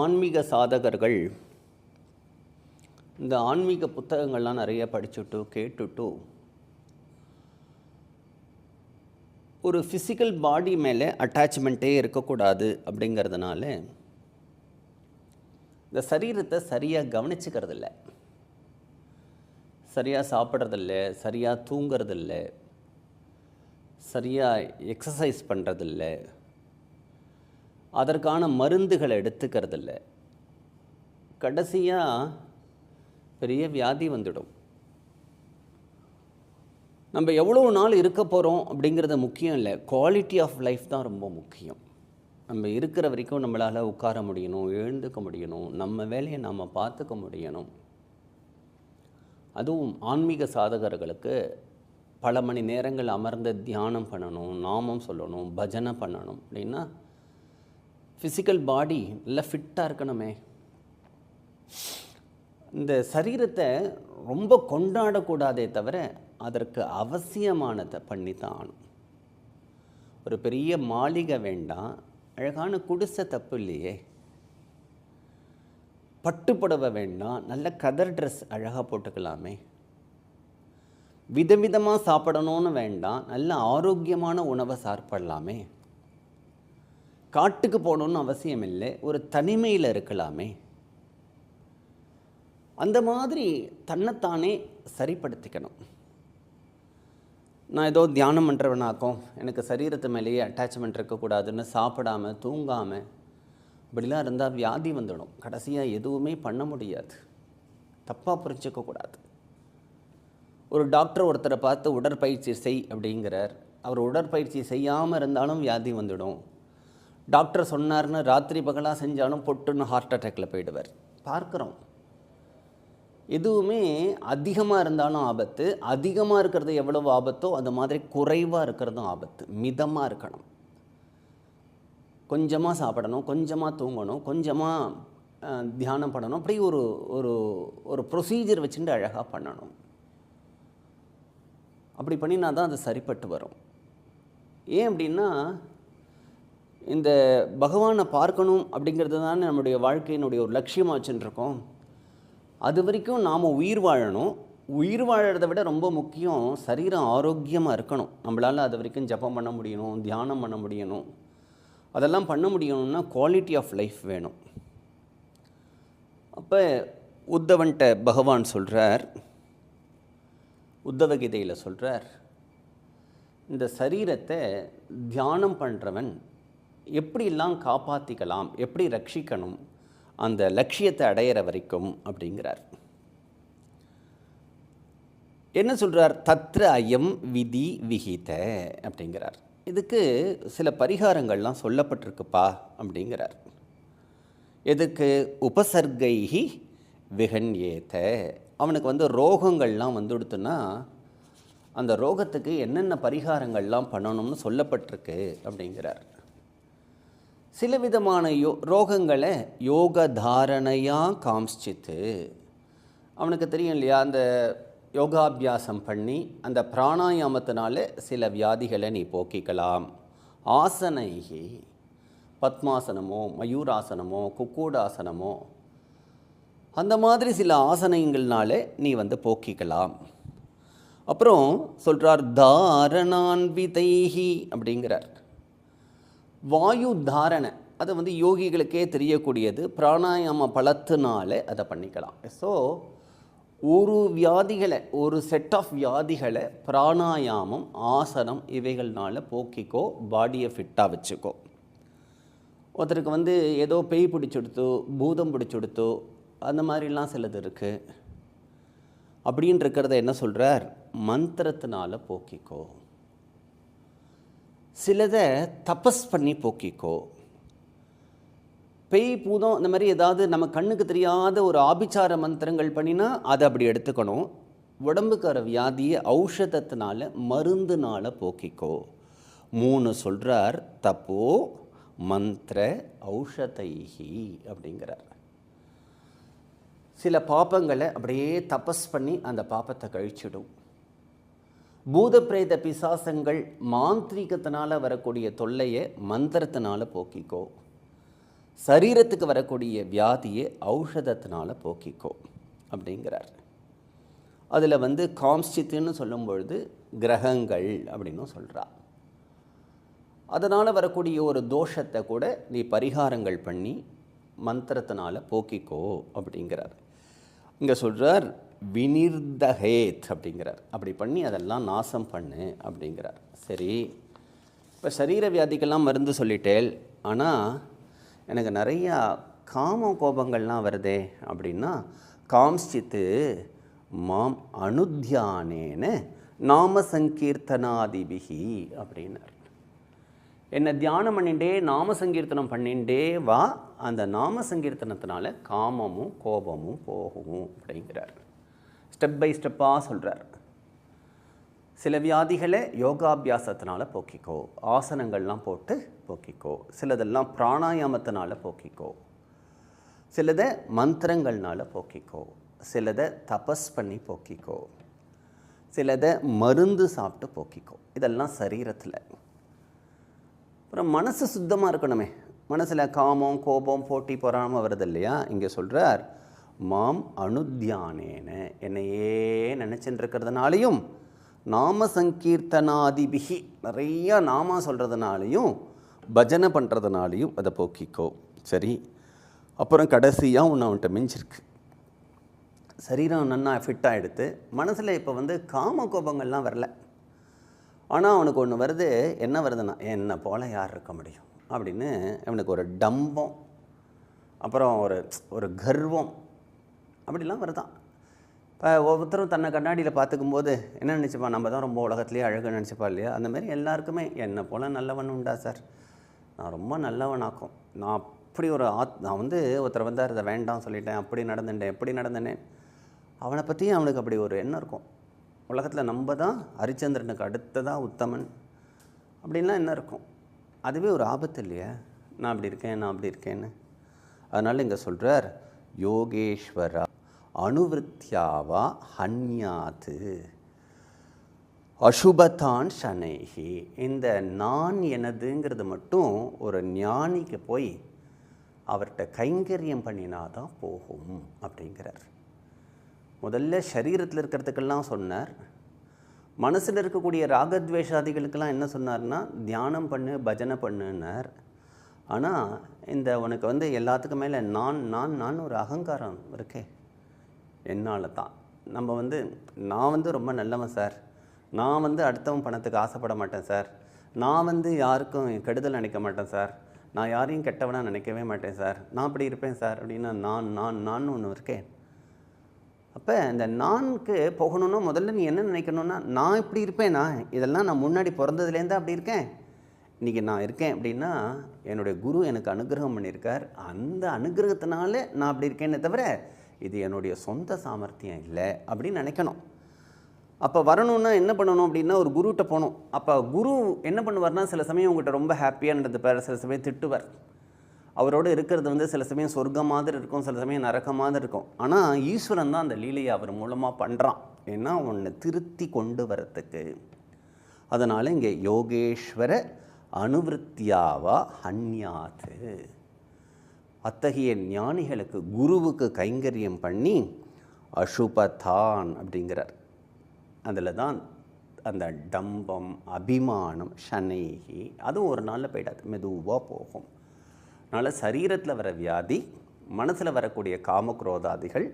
ஆன்மீக சாதகர்கள் இந்த ஆன்மீக புத்தகங்கள்லாம் நிறைய படிச்சுட்டு கேட்டுட்டு ஒரு ஃபிசிக்கல் பாடி மேலே அட்டாச்மெண்ட்டே இருக்கக்கூடாது அப்படிங்கிறதுனால இந்த சரீரத்தை சரியாக கவனிச்சுக்கிறதில்ல, சரியாக சாப்பிட்றதில்ல, சரியாக தூங்கிறதில்ல, சரியாக எக்ஸசைஸ் பண்ணுறதில்ல, அதற்கான மருந்துகளை எடுத்துக்கிறதில்ல. கடைசியாக பெரிய வியாதி வந்துடும். நம்ம எவ்வளோ நாள் இருக்க போகிறோம் அப்படிங்கிறது முக்கியம் இல்லை, குவாலிட்டி ஆஃப் லைஃப் தான் ரொம்ப முக்கியம். நம்ம இருக்கிற வரைக்கும் நம்மளால் உட்கார முடியணும், எழுந்துக்க முடியணும், நம்ம வேலையை நாம் பார்த்துக்க முடியணும். அதுவும் ஆன்மீக சாதகர்களுக்கு பல மணி நேரங்கள் அமர்ந்து தியானம் பண்ணணும், நாமம் சொல்லணும், பஜனை பண்ணணும். அப்படின்னா ஃபிசிக்கல் பாடி நல்லா ஃபிட்டாக இருக்கணுமே. இந்த சரீரத்தை ரொம்ப கொண்டாடக்கூடாதே தவிர அதற்கு அவசியமானதை பண்ணி தான் ஆகணும். ஒரு பெரிய மாளிகை வேண்டாம், அழகான குடிசை தப்பு இல்லையே. பட்டுப்புடவை வேண்டாம், நல்ல கதர் ட்ரெஸ் அழகாக போட்டுக்கலாமே. விதவிதமாக சாப்பிடணும்னு வேண்டாம், நல்ல ஆரோக்கியமான உணவை சாப்பிடலாமே. காட்டுக்கு போகணுன்னு அவசியம் இல்லை, ஒரு தனிமையில் இருக்கலாமே. அந்த மாதிரி தன்னைத்தானே சரிப்படுத்திக்கணும். நான் ஏதோ தியானம் பண்ணுறவனாக்கும், எனக்கு சரீரத்து மேலேயே அட்டாச்மெண்ட் இருக்கக்கூடாதுன்னு சாப்பிடாமல் தூங்காமல் இப்படிலாம் இருந்தால் வியாதி வந்துடும். கடைசியாக எதுவுமே பண்ண முடியாது. தப்பாக புரிஞ்சிக்கக்கூடாது. ஒரு டாக்டர் ஒருத்தரை பார்த்து உடற்பயிற்சி செய் அப்படிங்கிறார். அவர் உடற்பயிற்சி செய்யாமல் இருந்தாலும் வியாதி வந்துடும். டாக்டர் சொன்னார்னு ராத்திரி பகலாக செஞ்சாலும் பொட்டுன்னு ஹார்ட் அட்டாக்ல போயிடுவார். பார்க்குறோம். எதுவுமே அதிகமாக இருந்தாலும் ஆபத்து, அதிகமாக இருக்கிறது எவ்வளவு ஆபத்தோ அது மாதிரி குறைவாக இருக்கிறதும் ஆபத்து. மிதமாக இருக்கணும். கொஞ்சமாக சாப்பிடணும், கொஞ்சமாக தூங்கணும், கொஞ்சமாக தியானம் பண்ணணும். அப்படி ஒரு ஒரு ஒரு ப்ரொசீஜர் வச்சுட்டு அழகாக பண்ணணும். அப்படி பண்ணினா தான் அது சரிப்பட்டு வரும். ஏன் அப்படின்னா, இந்த பகவானை பார்க்கணும் அப்படிங்கிறது தானே நம்முடைய வாழ்க்கையினுடைய ஒரு லட்சியமாக வச்சுட்டுருக்கோம். அது வரைக்கும் நாம் உயிர் வாழணும். உயிர் வாழறதை விட ரொம்ப முக்கியம் சரீரம் ஆரோக்கியமாக இருக்கணும். நம்மளால் அது வரைக்கும் ஜபம் பண்ண முடியணும், தியானம் பண்ண முடியணும். அதெல்லாம் பண்ண முடியணும்னா குவாலிட்டி ஆஃப் லைஃப் வேணும். அப்போ உத்தவன்ட்ட பகவான் சொல்கிறார், உத்தவகீதையில் சொல்கிறார், இந்த சரீரத்தை தியானம் பண்ணுறவன் எப்படிலாம் காப்பாற்றிக்கலாம், எப்படி ரட்சிக்கணும், அந்த லட்சியத்தை அடையிற வரைக்கும் அப்படிங்கிறார். என்ன சொல்கிறார்? தத்ர அயம் விதி விஹித அப்படிங்கிறார். இதுக்கு சில பரிகாரங்கள்லாம் சொல்லப்பட்டிருக்குப்பா அப்படிங்கிறார். எதுக்கு? உபசர்கைஹி விகன்யேத. அவனுக்கு ரோகங்கள்லாம் வந்துடுத்துன்னா அந்த ரோகத்துக்கு என்னென்ன பரிகாரங்கள்லாம் பண்ணணும்னு சொல்லப்பட்டிருக்கு அப்படிங்கிறார். சில விதமான ரோகங்களை யோக தாரணையாக காமிச்சித்து, அவனுக்கு தெரியும் இல்லையா, அந்த யோகாபியாசம் பண்ணி அந்த பிராணாயாமத்தினால சில வியாதிகளை நீ போக்கிக்கலாம். ஆசனைகி, பத்மாசனமோ மயூராசனமோ குக்கூடாசனமோ அந்த மாதிரி சில ஆசனங்கள்னால நீ போக்கிக்கலாம். அப்புறம் சொல்கிறார் தாரணான்விதைஹி அப்படிங்கிறார். வாயு தாரணை அது யோகிகளுக்கே தெரியக்கூடியது. பிராணாயாம பலத்தினால அதை பண்ணிக்கலாம். ஸோ ஒரு வியாதிகளை, ஒரு செட் ஆஃப் வியாதிகளை பிராணாயாமம், ஆசனம் இவைகள்னால போக்கிக்கோ, பாடியை ஃபிட்டாக வச்சுக்கோ. ஒருத்தருக்கு ஏதோ பேய் பிடிச்சுடுத்தோ, பூதம் பிடிச்சுடுத்தோ, அந்த மாதிரிலாம் சிலது இருக்குது. அப்படின்னு இருக்கிறத என்ன சொல்கிறார்? மந்திரத்தினால போக்கிக்கோ. சிலதை தபஸ் பண்ணி போக்கிக்கோ. பேய் பூதம் இந்த மாதிரி ஏதாவது நம்ம கண்ணுக்கு தெரியாத ஒரு ஆபிச்சார மந்திரங்கள் பண்ணினா அதை அப்படி எடுத்துக்கணும். உடம்புக்கு வர வியாதியை ஔஷதத்தினால, மருந்துனால போக்கிக்கோ. 3 சொல்கிறார். தப்போ மந்திர ஔஷதைஹி அப்படிங்கிறார். சில பாப்பங்களை அப்படியே தபஸ் பண்ணி அந்த பாப்பத்தை கழிச்சிடும். பூத பிரேத பிசாசங்கள் மாந்திரீகத்தினால் வரக்கூடிய தொல்லையை மந்திரத்தினால் போக்கிக்கோ. சரீரத்துக்கு வரக்கூடிய வியாதியை ஔஷதத்தினால போக்கிக்கோ அப்படிங்கிறார். அதில் வந்து காம்ஸ்டித்துன்னு சொல்லும் பொழுது கிரகங்கள் அப்படின்னும் சொல்கிறா. அதனால் வரக்கூடிய ஒரு தோஷத்தை கூட நீ பரிகாரங்கள் பண்ணி மந்திரத்தினால போக்கிக்கோ அப்படிங்கிறார். இங்கே சொல்கிறார் வினிர்தஹேத் அப்படிங்கிறார். அப்படி பண்ணி அதெல்லாம் நாசம் பண்ணு அப்படிங்கிறார். சரி, இப்போ சரீர வியாதிக்கெல்லாம் மருந்து சொல்லிட்டேன், ஆனால் எனக்கு நிறையா காம கோபங்கள்லாம் வருதே அப்படின்னா காம்ஸ்சித்து மாம் அனுத்தியானேன நாம சங்கீர்த்தனாதிபிகி அப்படின்னார். என்னை தியானம் பண்ணிகிட்டே நாம சங்கீர்த்தனம் பண்ணிகிட்டே வா, அந்த நாம சங்கீர்த்தனத்தினால காமமும் கோபமும் போகும் அப்படிங்கிறார். ஸ்டெப் பை ஸ்டெப்பாக சொல்கிறார். சில வியாதிகளை யோகாபியாசத்தினால போக்கிக்கோ, ஆசனங்கள்லாம் போட்டு போக்கிக்கோ. சிலதெல்லாம் பிராணாயாமத்தினால போக்கிக்கோ, சிலதை மந்திரங்கள்னால போக்கிக்கோ, சிலதை தபஸ் பண்ணி போக்கிக்கோ, சிலதை மருந்து சாப்பிட்டு போக்கிக்கோ. இதெல்லாம் சரீரத்தில். அப்புறம் மனசு சுத்தமாக இருக்கணுமே. மனசில் காமம் கோபம் போட்டி பொறாமல் வருது இல்லையா? இங்கே சொல்கிறார் மாம் அனுத்தியானேன, என்னையே நினச்சின்னு இருக்கிறதுனாலையும் நாம சங்கீர்த்தனாதிபிகி, நிறையா நாம சொல்கிறதுனாலையும் பஜனை பண்ணுறதுனாலையும் அதை போக்கிக்கோ. சரி, அப்புறம் கடைசியாக ஒன்று அவன்கிட்ட மிஞ்சிருக்கு. சரீரம் நன்னா ஃபிட்டாக எடுத்து மனசில் இப்போ வந்து காம கோபங்கள்லாம் வரல, ஆனால் அவனுக்கு ஒன்று வருது. என்ன வருதுன்னா, என்னை போல் யார் இருக்க முடியும் அப்படின்னு அவனுக்கு ஒரு டம்பம், அப்புறம் ஒரு கர்வம் அப்படிலாம் வருதான். இப்போ ஒவ்வொருத்தரும் தன்னை கண்ணாடியில் பார்த்துக்கும்போது என்ன நினச்சிப்பா, நம்ம தான் ரொம்ப உலகத்துலேயே அழகு நினச்சிப்பா இல்லையா? அந்தமாரி எல்லாருக்குமே என்னை போல் நல்லவன் உண்டா சார், நான் ரொம்ப நல்லவனாக்கும், நான் அப்படி ஒரு நான் வந்து ஒருத்தர் வந்தார், அதை வேண்டாம் சொல்லிட்டேன், அப்படி நடந்துட்டேன், எப்படி நடந்தேனே, அவனை பற்றியும் அவனுக்கு அப்படி ஒரு எண்ணம் இருக்கும். உலகத்தில் நம்ம தான் ஹரிச்சந்திரனுக்கு அடுத்ததாக உத்தமன் அப்படின்லாம் என்ன இருக்கும். அதுவே ஒரு ஆபத்து இல்லையா? நான் அப்படி இருக்கேன், நான் அப்படி இருக்கேன்னு. அதனால் இங்கே சொல்கிறார் யோகேஸ்வரா அனுவிருத்தியாவா ஹன்யாத்து அசுபதான் சனைஹி. இந்த நான் எனதுங்கிறது மட்டும் ஒரு ஞானிக்கு போய் அவர்கிட்ட கைங்கரியம் பண்ணினாதான் போகும் அப்படிங்கிறார். முதல்ல சரீரத்தில் இருக்கிறதுக்கெல்லாம் சொன்னார். மனசில் இருக்கக்கூடிய ராகத்வேஷாதிகளுக்கெல்லாம் என்ன சொன்னார்னா தியானம் பண்ணு, பஜனை பண்ணுன்னார். ஆனால் இந்த உனக்கு வந்து எல்லாத்துக்கும் மேலே நான் ஒரு அகங்காரம் இருக்கே, என்னால் தான். நம்ம வந்து நான் வந்து ரொம்ப நல்லவன் சார், நான் வந்து அடுத்தவன் பணத்துக்கு ஆசைப்பட மாட்டேன் சார், நான் வந்து யாருக்கும் கெடுதல் நினைக்க மாட்டேன் சார், நான் யாரையும் கெட்டவனாக நினைக்கவே மாட்டேன் சார், நான் அப்படி இருப்பேன் சார் அப்படின்னா நான் ஒன்று இருக்கேன். அப்போ இந்த நான்கு போகணுன்னா முதல்ல நீ என்ன நினைக்கணுன்னா, நான் இப்படி இருப்பேனா, இதெல்லாம் நான் முன்னாடி பிறந்ததுலேருந்து அப்படி இருக்கேன், இன்றைக்கி நான் இருக்கேன் அப்படின்னா என்னுடைய குரு எனக்கு அனுகிரகம் பண்ணியிருக்கார், அந்த அனுகிரகத்தினால நான் அப்படி இருக்கேன்னே தவிர இது என்னுடைய சொந்த சாமர்த்தியம் இல்லை அப்படின்னு நினைக்கணும். அப்போ வரணுன்னா என்ன பண்ணணும் அப்படின்னா ஒரு குருகிட்ட போகணும். அப்போ குரு என்ன பண்ணுவார்னா, சில சமயம் உங்கள்கிட்ட ரொம்ப ஹாப்பியாக நடந்துப்பார், சில சமயம் திட்டுவார். அவரோடு இருக்கிறது வந்து சில சமயம் சொர்க்கம் மாதிரி இருக்கும், சில சமயம் நரகம் மாதிரி இருக்கும். ஆனால் ஈஸ்வரன் தான் அந்த லீலையை அவர் மூலமாக பண்ணுறான். ஏன்னா ஒன்று திருத்தி கொண்டு வரத்துக்கு. அதனால் இங்கே யோகேஸ்வர அனுவிருத்தியாவா ஹன்யாத்து, அத்தகைய ஞானிகளுக்கு குருவுக்கு கைங்கரியம் பண்ணி அசுபதான் அப்படிங்கிறார். அதில் தான் அந்த டம்பம், அபிமானம், ஷனைகி அதுவும் ஒரு நாளில் போயிடாது, மெதுவாக போகும். அதனால் சரீரத்தில் வர வியாதி, மனசில் வரக்கூடிய காமக்ரோதாதிகள்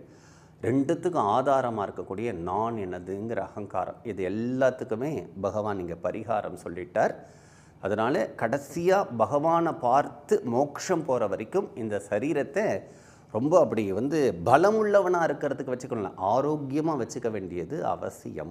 ரெண்டுத்துக்கும் ஆதாரமாக இருக்கக்கூடிய நான் எனதுங்கிற அகங்காரம், இது எல்லாத்துக்குமே பகவான் இங்கே பரிகாரம் சொல்லிட்டார். அதனால் கடைசியாக பகவானை பார்த்து மோட்சம் போகிற வரைக்கும் இந்த சரீரத்தை ரொம்ப அப்படி வந்து பலமுள்ளவனாக இருக்கிறதுக்கு வச்சுக்கணும், ஆரோக்கியமாக வச்சுக்க வேண்டியது அவசியம்.